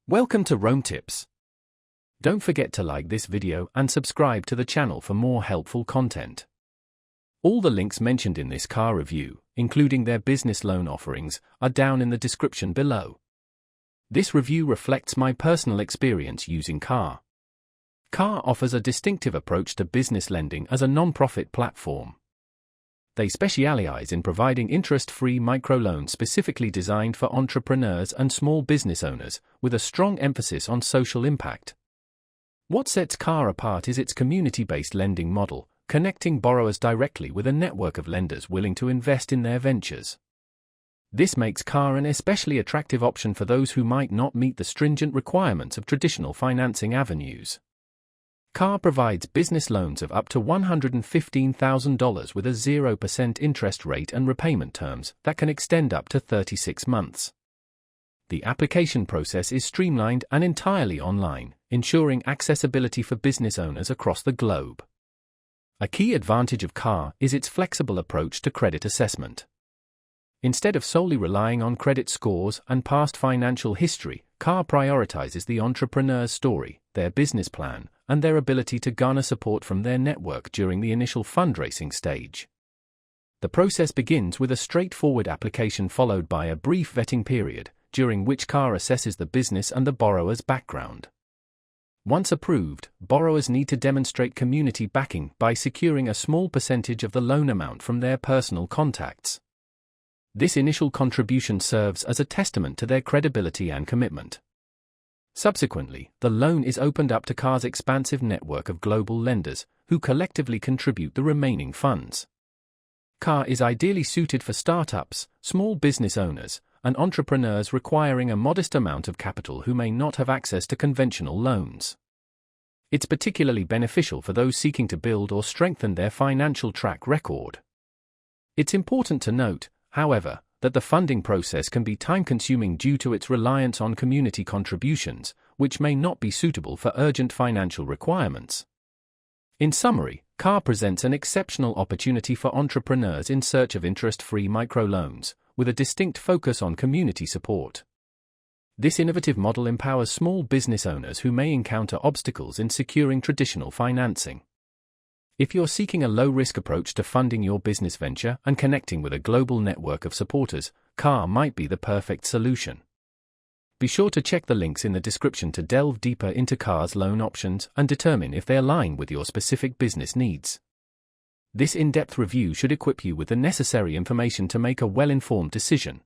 Welcome to Rome Tips. Don't forget to like this video and subscribe to the channel for more helpful content. All the links mentioned in this car review, including their business loan offerings, are down in the description below. This review reflects my personal experience using Car. Car offers a distinctive approach to business lending as a non-profit platform. They specialize in providing interest-free microloans specifically designed for entrepreneurs and small business owners, with a strong emphasis on social impact. What sets Car apart is its community-based lending model, connecting borrowers directly with a network of lenders willing to invest in their ventures. This makes Car an especially attractive option for those who might not meet the stringent requirements of traditional financing avenues. Car provides business loans of up to $115,000 with a 0% interest rate and repayment terms that can extend up to 36 months. The application process is streamlined and entirely online, ensuring accessibility for business owners across the globe. A key advantage of Car is its flexible approach to credit assessment. Instead of solely relying on credit scores and past financial history, Car prioritizes the entrepreneur's story, their business plan, and their ability to garner support from their network during the initial fundraising stage. The process begins with a straightforward application followed by a brief vetting period, during which Car assesses the business and the borrower's background. Once approved, borrowers need to demonstrate community backing by securing a small percentage of the loan amount from their personal contacts. This initial contribution serves as a testament to their credibility and commitment. Subsequently, the loan is opened up to Car's expansive network of global lenders, who collectively contribute the remaining funds. Car is ideally suited for startups, small business owners, and entrepreneurs requiring a modest amount of capital who may not have access to conventional loans. It's particularly beneficial for those seeking to build or strengthen their financial track record. It's important to note, however, that the funding process can be time-consuming due to its reliance on community contributions, which may not be suitable for urgent financial requirements. In summary, Car presents an exceptional opportunity for entrepreneurs in search of interest-free microloans, with a distinct focus on community support. This innovative model empowers small business owners who may encounter obstacles in securing traditional financing. If you're seeking a low-risk approach to funding your business venture and connecting with a global network of supporters, Car might be the perfect solution. Be sure to check the links in the description to delve deeper into Car's loan options and determine if they align with your specific business needs. This in-depth review should equip you with the necessary information to make a well-informed decision.